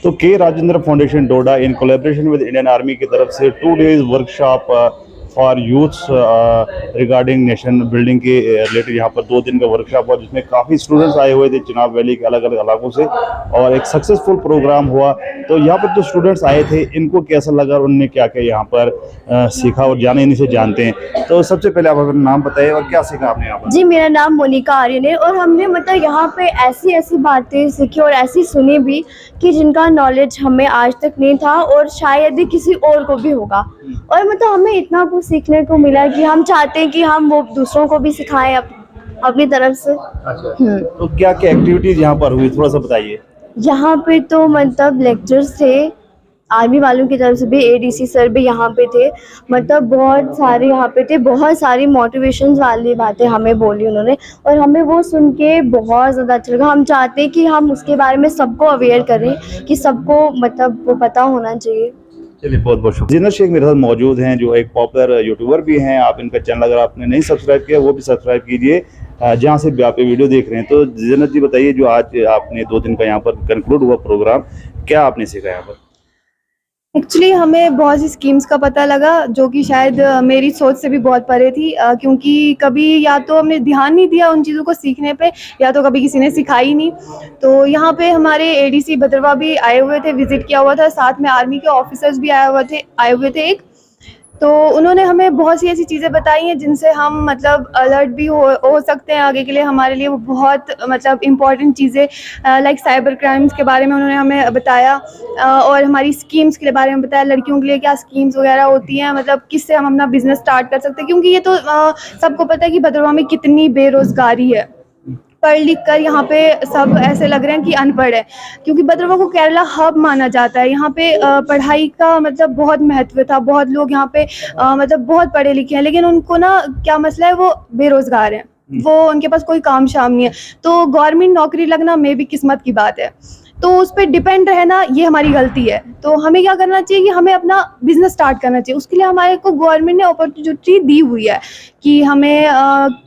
तो के Rajendra foundation Doda in collaboration with Indian army की तरफ से 2 days workshop for youths regarding nation building के रिलेटेड यहाँ पर 2 दिन का वर्कशॉप हुआ, जिसमें काफ़ी स्टूडेंट्स आए हुए थे चिनाब वैली के अलग अलग इलाकों से, और एक सक्सेसफुल प्रोग्राम हुआ। तो यहाँ पर जो स्टूडेंट्स आए थे इनको कैसा लगा और उन्होंने क्या क्या यहाँ पर सीखा, और जाने इन्हीं से जानते हैं। तो सबसे पहले आप अपना नाम बताइए और क्या सीखा आपने यहाँ पर। जी, मेरा नाम मोनिका आर्यन है और हमने मतलब यहाँ पे ऐसी ऐसी बातें सीखी और ऐसी सुनी भी कि जिनका नॉलेज हमें आज तक नहीं था और शायद ही किसी और को भी होगा। और मतलब हमें इतना कुछ सीखने को मिला कि हम चाहते हैं कि हम वो दूसरों को भी सिखाएं अपनी तरफ से। अच्छा, तो क्या क्या एक्टिविटीज यहाँ पर हुई, थोड़ा सा बताइए। यहाँ पे तो मतलब लेक्चर्स थे आर्मी वालों की तरफ से भी, एडीसी सर भी यहाँ पे थे, मतलब बहुत सारे यहाँ पे थे, बहुत सारी मोटिवेशन वाली बातें हमें बोली उन्होंने और हमें वो सुन के बहुत ज़्यादा अच्छा लगा। हम चाहते हैं कि हम उसके बारे में सबको अवेयर करें कि सबको मतलब वो पता होना चाहिए। चलिए, बहुत बहुत शुक्रिया। जिन्नत शेख मेरे साथ मौजूद हैं जो एक पॉपुलर यूट्यूबर भी हैं। आप इनका चैनल अगर आपने नहीं सब्सक्राइब किया वो भी सब्सक्राइब कीजिए जहाँ से भी आप ये वीडियो देख रहे हैं। तो जिन्नत जी बताइए, जो आज आपने 2 दिन का यहाँ पर कंक्लूड हुआ प्रोग्राम, क्या आपने सीखा यहाँ पर? एक्चुअली हमें बहुत सी स्कीम्स का पता लगा जो कि शायद मेरी सोच से भी बहुत परे थी, क्योंकि कभी या तो हमने ध्यान नहीं दिया उन चीज़ों को सीखने पे या तो कभी किसी ने सिखाई नहीं। तो यहाँ पे हमारे एडीसी भद्रवा भी आए हुए थे, विजिट किया हुआ था, साथ में आर्मी के ऑफिसर्स भी आए हुए थे एक। तो उन्होंने हमें बहुत सी ऐसी चीज़ें बताई हैं जिनसे हम मतलब अलर्ट भी हो सकते हैं आगे के लिए। हमारे लिए वो बहुत मतलब इम्पॉर्टेंट चीज़ें लाइक साइबर क्राइम्स के बारे में उन्होंने हमें बताया और हमारी स्कीम्स के बारे में बताया, लड़कियों के लिए क्या स्कीम्स वगैरह होती हैं, मतलब किससे हम अपना बिजनेस स्टार्ट कर सकते हैं। क्योंकि ये तो सबको पता है कि भद्रवा में कितनी बेरोज़गारी है। पढ़ लिख कर यहाँ पे सब ऐसे लग रहे हैं कि अनपढ़ है, क्योंकि भद्रवा को केरला हब माना जाता है। यहाँ पे पढ़ाई का मतलब बहुत महत्व था, बहुत लोग यहाँ पे मतलब बहुत पढ़े लिखे हैं, लेकिन उनको ना क्या मसला है, वो बेरोजगार हैं, वो उनके पास कोई काम शाम नहीं है। तो गवर्नमेंट नौकरी लगना में भी किस्मत की बात है, तो उस पर डिपेंड रहना ये हमारी गलती है। तो हमें क्या करना चाहिए कि हमें अपना बिजनेस स्टार्ट करना चाहिए। उसके लिए हमारे को गवर्नमेंट ने अपॉर्चुनिटी दी हुई है कि हमें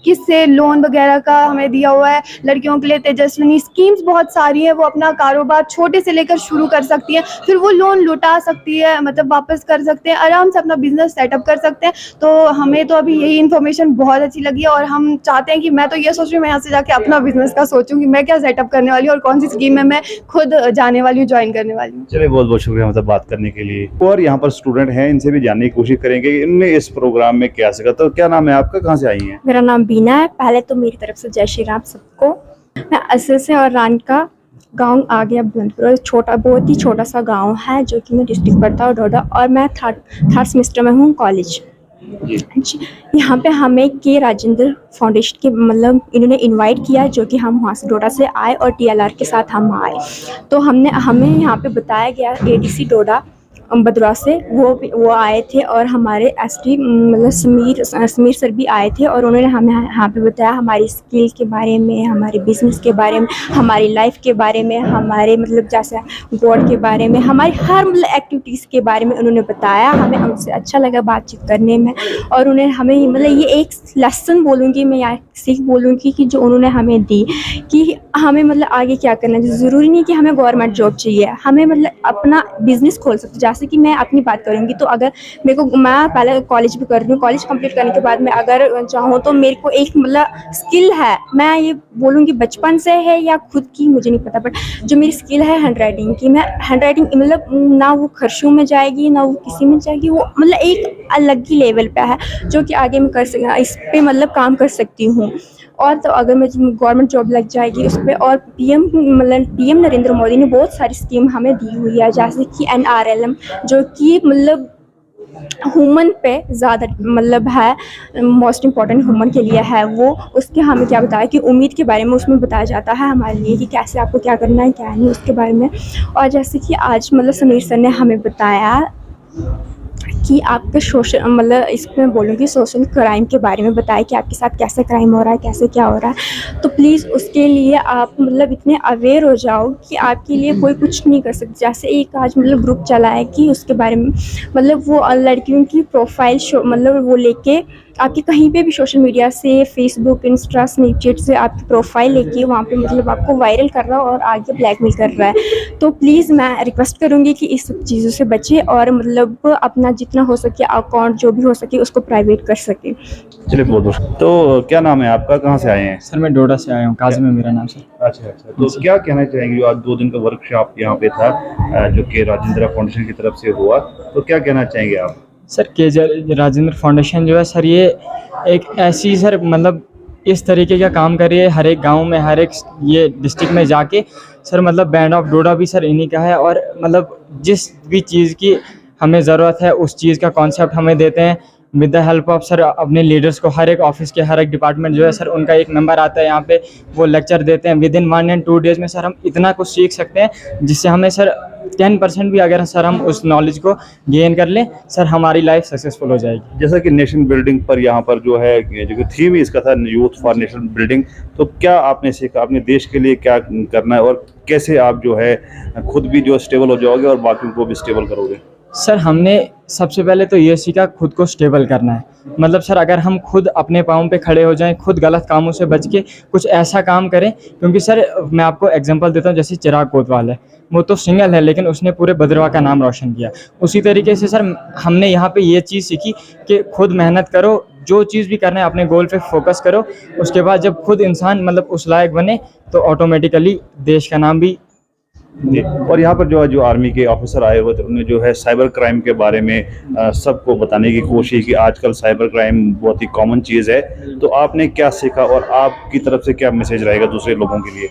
किससे लोन वगैरह का हमें दिया हुआ है। लड़कियों के लिए तेजस्विनी स्कीम्स बहुत सारी है, वो अपना कारोबार छोटे से लेकर शुरू कर सकती है, फिर वो लोन लौटा सकती है, मतलब वापस कर सकते हैं, आराम से अपना बिजनेस सेटअप कर सकते हैं। तो हमें तो अभी यही इन्फॉर्मेशन बहुत अच्छी लगी है और हम चाहते हैं कि मैं तो ये सोच रही हूँ मैं यहाँ से जाके अपना बिजनेस का सोचूं कि मैं क्या सेटअप करने वाली हूँ और कौन सी स्कीम में मैं खुद जाने वाली हूँ, ज्वाइन करने वाली हूँ। चलिए, बहुत बहुत शुक्रिया मतलब बात करने के लिए। और यहाँ पर स्टूडेंट हैं, इनसे भी जानने की कोशिश करेंगे कि इनने इस प्रोग्राम में क्या सीखा। तो क्या नाम है आपका, कहाँ से आई हैं? मेरा नाम बीना है। पहले तो मेरी तरफ से जय श्री राम सबको। मैं असल से और रान का गांव आ गया बुलंदपुर, छोटा बहुत ही छोटा सा गांव है जो कि मैं डिस्ट्रिक्ट पड़ता हूँ डोडा, और मैं थर्ड सेमेस्टर में हूँ कॉलेज। यहाँ पे हमें के राजेंद्र फाउंडेशन के मतलब इन्होंने इनवाइट किया, जो कि हम वहाँ से डोडा से आए और टीएलआर के साथ हम आए। तो हमें यहाँ पे बताया गया एडीसी डोडा भद्रवा से वो आए थे और हमारे एसडी मतलब समीर सर भी आए थे और उन्होंने हमें यहाँ पे बताया हमारी स्किल के बारे में, हमारे बिजनेस के बारे में, हमारी लाइफ के बारे में, हमारे मतलब जैसे गॉड के बारे में, हमारी हर मतलब एक्टिविटीज़ के बारे में उन्होंने बताया। हमें उनसे अच्छा लगा बातचीत करने में और उन्हें हमें मतलब ये एक लेसन बोलूँगी मैं या सीख बोलूँगी कि जो उन्होंने हमें दी कि हमें मतलब आगे क्या करना है। ज़रूरी नहीं कि हमें गवर्नमेंट जॉब चाहिए, हमें मतलब अपना बिजनेस खोल सकते। जैसे कि मैं अपनी बात करूँगी तो अगर मेरे को, मैं पहले कॉलेज भी कर रही हूँ, कॉलेज कंप्लीट करने के बाद मैं अगर चाहूँ तो मेरे को एक मतलब स्किल है, मैं ये बोलूँगी बचपन से है या खुद की मुझे नहीं पता, बट जो मेरी स्किल है हैंड राइटिंग की, मैं हैंड राइटिंग मतलब ना वो खर्चों में जाएगी ना वो किसी में जाएगी, वो मतलब एक अलग ही लेवल पे है जो कि आगे मैं कर सकती, इस पर मतलब काम कर सकती हूँ। और तो अगर मुझे गवर्नमेंट जॉब लग जाएगी उस पर, और पीएम नरेंद्र मोदी ने बहुत सारी स्कीम हमें दी हुई है, जैसे कि NRLM जो कि मतलब ह्यूमन पे ज़्यादा मतलब है, मोस्ट इम्पॉर्टेंट ह्यूमन के लिए है वो। उसके हमें क्या बताया कि उम्मीद के बारे में उसमें बताया जाता है हमारे लिए कि कैसे आपको क्या करना है क्या नहीं उसके बारे में। और जैसे कि आज मतलब समीर सर ने हमें बताया कि आपके सोशल मतलब इसमें बोलूँगी सोशल क्राइम के बारे में बताया कि आपके साथ कैसे क्राइम हो रहा है, कैसे क्या हो रहा है। तो प्लीज़ उसके लिए आप मतलब इतने अवेयर हो जाओ कि आपके लिए कोई कुछ नहीं कर सकता। जैसे एक आज मतलब ग्रुप चला है कि उसके बारे में मतलब वो लड़कियों की प्रोफाइल शो मतलब वो लेके आपकी कहीं पे भी सोशल मीडिया से, फेसबुक, इंस्टा, स्नैपचैट से आपकी प्रोफाइल लेके वहाँ पे मतलब आपको वायरल कर रहा है और आगे ब्लैकमेल कर रहा है। तो प्लीज़ मैं रिक्वेस्ट करूँगी कि इस सब चीज़ों से बचें और मतलब अपना जितना हो सके अकाउंट जो भी हो सके उसको प्राइवेट कर सकें। चलिए बहुत बहुत। तो क्या नाम है आपका, कहाँ से आए हैं? सर मैं डोडा से आया हूँ, काजिम है मेरा नाम सर। अच्छा अच्छा, तो क्या कहना चाहेंगे? आज 2 दिन का वर्कशॉप यहाँ पे था जो कि राजेंद्र फाउंडेशन की तरफ से हुआ, तो क्या कहना चाहेंगे आप? सर राजेंद्र फाउंडेशन जो है सर, ये एक ऐसी सर मतलब इस तरीके का काम कर रही है, हर एक गांव में, हर एक ये डिस्ट्रिक्ट में जाके सर मतलब बैंड ऑफ डोडा भी सर इन्हीं का है। और मतलब जिस भी चीज़ की हमें ज़रूरत है उस चीज़ का कॉन्सेप्ट हमें देते हैं with the help of sir अपने लीडर्स को। हर एक ऑफिस के हर एक डिपार्टमेंट जो है सर उनका एक नंबर आता है यहाँ पे, वो लेक्चर देते हैं। विद इन 1 and 2 days में सर हम इतना कुछ सीख सकते हैं जिससे हमें सर 10% भी अगर सर हम उस नॉलेज को गेन कर लें सर हमारी लाइफ सक्सेसफुल हो जाएगी। जैसा कि नेशन बिल्डिंग पर यहाँ पर जो है, जो थीम ही इसका था यूथ फॉर नेशन बिल्डिंग, तो क्या आपने सीखा, अपने देश के लिए क्या करना है और कैसे आप जो है खुद भी जो स्टेबल हो जाओगे और बाकियों को भी स्टेबल करोगे? सर हमने सबसे पहले तो ये सीखा खुद को स्टेबल करना है। मतलब सर अगर हम खुद अपने पाँव पे खड़े हो जाएं, खुद गलत कामों से बच के कुछ ऐसा काम करें, क्योंकि सर मैं आपको एग्जांपल देता हूं, जैसे चिराग कोतवाल है, वो तो सिंगल है लेकिन उसने पूरे भद्रवाह का नाम रोशन किया। उसी तरीके से सर हमने यहाँ पे ये चीज़ सीखी कि खुद मेहनत करो, जो चीज़ भी करना है अपने गोल पे फोकस करो। उसके बाद जब खुद इंसान मतलब उस लायक बने तो ऑटोमेटिकली देश का नाम भी। और यहाँ पर जो आर्मी के ऑफिसर आए हुए थे, उन्होंने जो है साइबर क्राइम के बारे में सबको बताने की कोशिश की। आजकल साइबर क्राइम बहुत ही कॉमन चीज़ है, तो आपने क्या सीखा और आपकी तरफ से क्या मैसेज रहेगा दूसरे लोगों के लिए?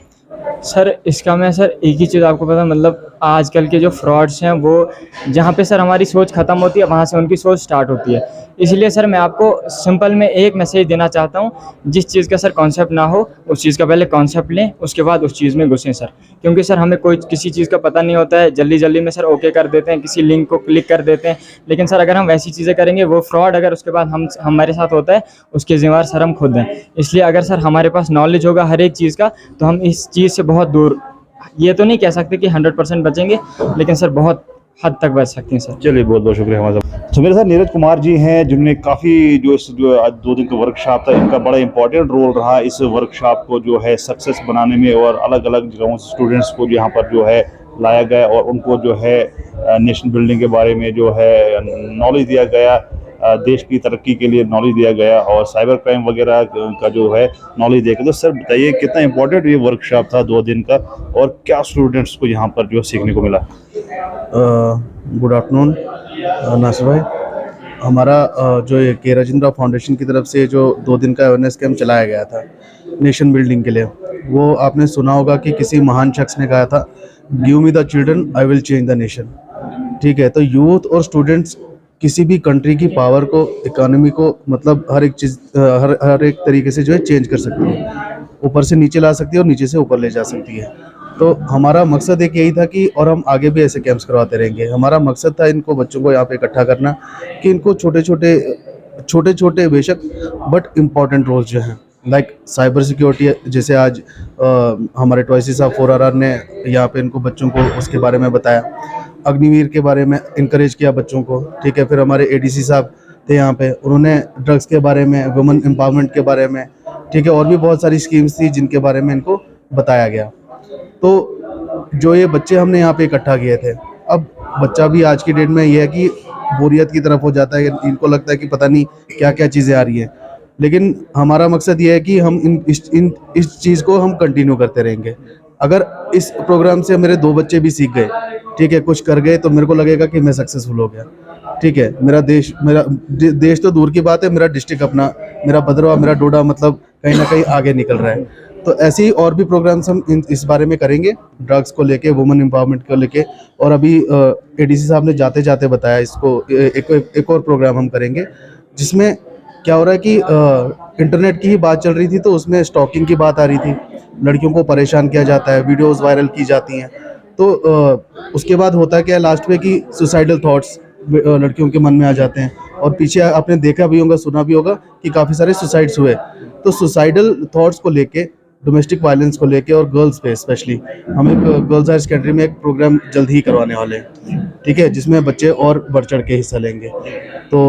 सर इसका मैं सर एक ही चीज़ आपको पता, मतलब आजकल के जो फ्रॉड्स हैं वो जहाँ पे सर हमारी सोच ख़त्म होती है वहाँ से उनकी सोच स्टार्ट होती है। इसलिए सर मैं आपको सिंपल में एक मैसेज देना चाहता हूँ, जिस चीज़ का सर कॉन्सेप्ट ना हो उस चीज़ का पहले कॉन्सेप्ट लें, उसके बाद उस चीज़ में घुसें सर। क्योंकि सर हमें कोई किसी चीज़ का पता नहीं होता है, जल्दी जल्दी में सर ओके कर देते हैं, किसी लिंक को क्लिक कर देते हैं। लेकिन सर अगर हम वैसी चीज़ें करेंगे, वो फ्रॉड अगर उसके बाद हमारे साथ होता है उसके ज़िम्मेदार सर हम खुद हैं। इसलिए अगर सर हमारे पास नॉलेज होगा हर एक चीज़ का तो हम इस चीज़ से बहुत दूर, ये तो नहीं कह सकते कि 100% बचेंगे, लेकिन सर बहुत हद तक बच सकते हैं सर। चलिए बहुत बहुत शुक्रिया हमारे साथ। तो मेरे साथ नीरज कुमार जी हैं, जिनने काफ़ी जो आज 2 दिन का वर्कशॉप था, इनका बड़ा इंपॉर्टेंट रोल रहा इस वर्कशॉप को जो है सक्सेस बनाने में। और अलग अलग जगहों से स्टूडेंट्स को यहाँ पर जो है लाया गया और उनको जो है नेशन बिल्डिंग के बारे में जो है नॉलेज दिया गया, देश की तरक्की के लिए नॉलेज दिया गया और साइबर क्राइम वगैरह का जो है नॉलेज दिया गया। तो सर बताइए कितना इम्पोर्टेंट ये वर्कशॉप था 2 दिन का और क्या स्टूडेंट्स को यहाँ पर जो सीखने को मिला? गुड आफ्टरनून नासिर भाई। हमारा जो ये के राजेंद्र फाउंडेशन की तरफ से जो 2 दिन का अवेयरनेस कैंप चलाया गया था नेशन बिल्डिंग के लिए, वो आपने सुना होगा कि किसी महान शख्स ने कहा था, give me the children I will change the nation. ठीक है, तो यूथ और स्टूडेंट्स किसी भी कंट्री की पावर को, इकोनॉमी को, मतलब हर एक चीज़ हर एक तरीके से जो है चेंज कर सकती है, ऊपर से नीचे ला सकती है और नीचे से ऊपर ले जा सकती है। तो हमारा मकसद एक यही था कि, और हम आगे भी ऐसे कैंप्स करवाते रहेंगे। हमारा मकसद था इनको, बच्चों को यहाँ पे इकट्ठा करना कि इनको छोटे छोटे बेशक बट इम्पॉर्टेंट रोल्स जो हैं, लाइक साइबर सिक्योरिटी, जैसे आज हमारे टॉयसी साहब 4RR ने यहाँ पे इनको बच्चों को उसके बारे में बताया, अग्निवीर के बारे में इनकरेज किया बच्चों को। ठीक है, फिर हमारे ADC साहब थे यहाँ पे, उन्होंने ड्रग्स के बारे में, वुमेन एम्पावरमेंट के बारे में, ठीक है, और भी बहुत सारी स्कीम्स थी जिनके बारे में इनको बताया गया। तो जो ये बच्चे हमने यहाँ पे इकट्ठा किए थे, अब बच्चा भी आज की डेट में ये है कि बोरियत की तरफ हो जाता है, इनको लगता है कि पता नहीं क्या क्या चीज़ें आ रही हैं। लेकिन हमारा मकसद ये है कि हम इस चीज़ को हम कंटिन्यू करते रहेंगे। अगर इस प्रोग्राम से मेरे 2 बच्चे भी सीख गए, ठीक है, कुछ कर गए, तो मेरे को लगेगा कि मैं सक्सेसफुल हो गया। ठीक है, मेरा देश तो दूर की बात है, मेरा डिस्ट्रिक्ट अपना, मेरा भद्रवाह, मेरा डोडा मतलब कहीं ना कहीं आगे निकल रहा है। तो ऐसे ही और भी प्रोग्राम्स हम इस बारे में करेंगे, ड्रग्स को लेके, वुमेन एम्पावरमेंट को लेके। और अभी ADC साहब ने जाते जाते बताया, इसको एक और प्रोग्राम हम करेंगे, जिसमें क्या हो रहा है कि इंटरनेट की ही बात चल रही थी, तो उसमें स्टॉकिंग की बात आ रही थी, लड़कियों को परेशान किया जाता है, वीडियोस वायरल की जाती हैं। तो उसके बाद होता क्या है लास्ट में कि सुसाइडल थॉट्स लड़कियों के मन में आ जाते हैं। और पीछे आपने देखा भी होगा, सुना भी होगा कि काफ़ी सारे सुसाइड्स हुए। तो सुसाइडल थॉट्स को लेके, डोमेस्टिक वायलेंस को लेके और गर्ल्स पे स्पेशली, हम एक गर्ल्स हायर सेकेंडरी में एक प्रोग्राम जल्द ही करवाने वाले हैं। ठीक है, जिसमें बच्चे और बढ़ चढ़ के हिस्सा लेंगे। तो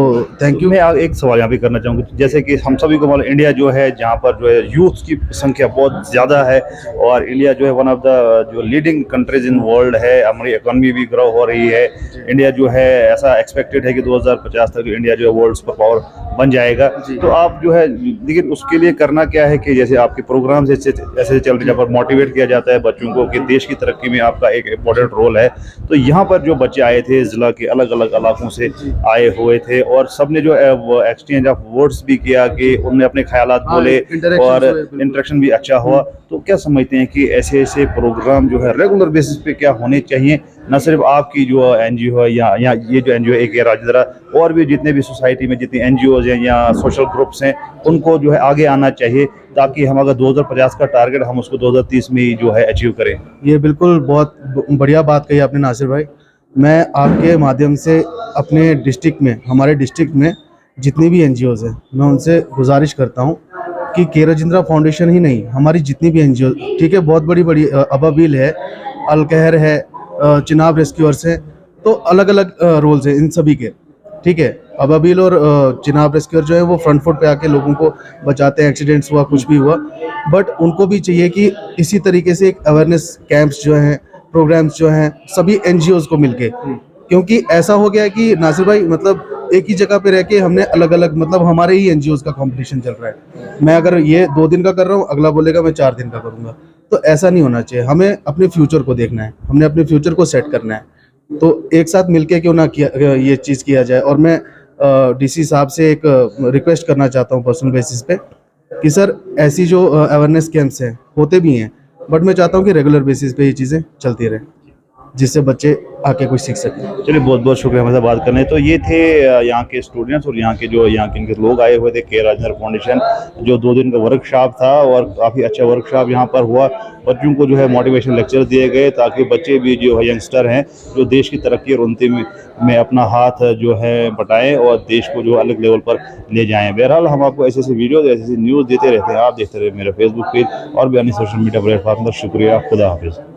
थैंक यू। मैं एक सवाल यहाँ पे करना चाहूँगा, जैसे कि हम सभी को मालूम इंडिया जो है जहाँ पर जो है यूथ की संख्या बहुत ज़्यादा है और इंडिया जो है वन ऑफ द जो लीडिंग कंट्रीज इन वर्ल्ड है, हमारी इकोनॉमी भी ग्रो हो रही है। इंडिया जो है ऐसा एक्सपेक्टेड है कि 2050 तक इंडिया जो है वर्ल्ड सुपर पावर बन जाएगा। तो आप जो है, लेकिन उसके लिए करना क्या है कि जैसे आपके प्रोग्राम ऐसे चल रहे हैं जहाँ पर मोटिवेट किया जाता है बच्चों को कि देश की तरक्की में आपका एक इम्पोर्टेंट रोल है। तो यहाँ पर जो बच्चे आए थे ज़िला के अलग अलग इलाकों से आए हुए थे और सबने जो है वो एक्सचेंज ऑफ वर्ड्स भी किया कि उन्होंने अपने ख्यालात बोले और इंटरेक्शन भी अच्छा हुआ। तो क्या समझते हैं कि ऐसे ऐसे प्रोग्राम जो है रेगुलर बेसिस पे क्या होने चाहिए, न सिर्फ आपकी जो एनजीओ है या ये जो एनजीओ है AK राजेंद्रा, और भी जितने भी सोसाइटी में जितनी एनजीओज हैं या सोशल ग्रुप्स हैं उनको जो है आगे आना चाहिए, ताकि हम अगर 2050 का टारगेट हम उसको 2030 में ही जो है अचीव करें। ये बिल्कुल बहुत बढ़िया बात कही आपने नासिर भाई। मैं आपके माध्यम से अपने डिस्ट्रिक्ट में, हमारे डिस्ट्रिक्ट में जितनी भी एनजीओज हैं, मैं उनसे गुजारिश करता हूँ कि के राजेंद्रा फाउंडेशन ही नहीं, हमारी जितनी भी एनजीओ, ठीक है, बहुत बड़ी बड़ी अबाबिल है, अलकहर है, चिनाब रेस्क्यूअर्स हैं, तो अलग अलग रोल्स हैं इन सभी के, ठीक है। अबाबिल और चिनाब रेस्क्यूअर जो है वो फ्रंट फुट पे आके लोगों को बचाते हैं, एक्सीडेंट्स हुआ, कुछ भी हुआ, बट उनको भी चाहिए कि इसी तरीके से एक अवेयरनेस कैंप्स जो हैं, प्रोग्राम्स जो हैं, सभी एनजीओज को मिलके, क्योंकि ऐसा हो गया है कि नासिर भाई मतलब एक ही जगह पे रह के हमने अलग अलग, मतलब हमारे ही एनजीओज का कंपटीशन चल रहा है। मैं अगर ये 2 दिन का कर रहा हूँ, अगला बोलेगा मैं 4 दिन का करूँगा, तो ऐसा नहीं होना चाहिए। हमें अपने फ्यूचर को देखना है, हमने अपने फ्यूचर को सेट करना है, तो एक साथ मिलके क्यों ना किया ये चीज़ किया जाए। और मैं डीसी साहब से एक रिक्वेस्ट करना चाहता हूँ पर्सनल बेसिस पे कि सर ऐसी जो अवेयरनेस कैंप्स हैं होते भी हैं, बट मैं चाहता हूँ कि रेगुलर बेसिस पे ये चीज़ें चलती रहें, जिससे बच्चे आके कुछ सीख सकें। चलिए, बहुत बहुत शुक्रिया हमारे साथ बात करने। तो ये थे यहाँ के स्टूडेंट्स और यहाँ के इनके लोग आए हुए थे के राजेंद्र फाउंडेशन, जो 2 दिन का वर्कशॉप था और काफ़ी अच्छा वर्कशॉप यहाँ पर हुआ। बच्चों को जो है मोटिवेशन लेक्चर दिए गए ताकि बच्चे भी जो है यंगस्टर हैं जो देश की तरक्की और उन्नति में अपना हाथ जो है बटाएं और देश को जो अलग लेवल पर ले जाएं। बहरहाल हम आपको ऐसे ऐसे वीडियो ऐसे न्यूज़ देते रहते हैं। आप देखते रहे मेरा फेसबुक पेज और भी अन्य सोशल मीडिया प्लेटफॉर्म पर। शुक्रिया, खुदा हाफिज़।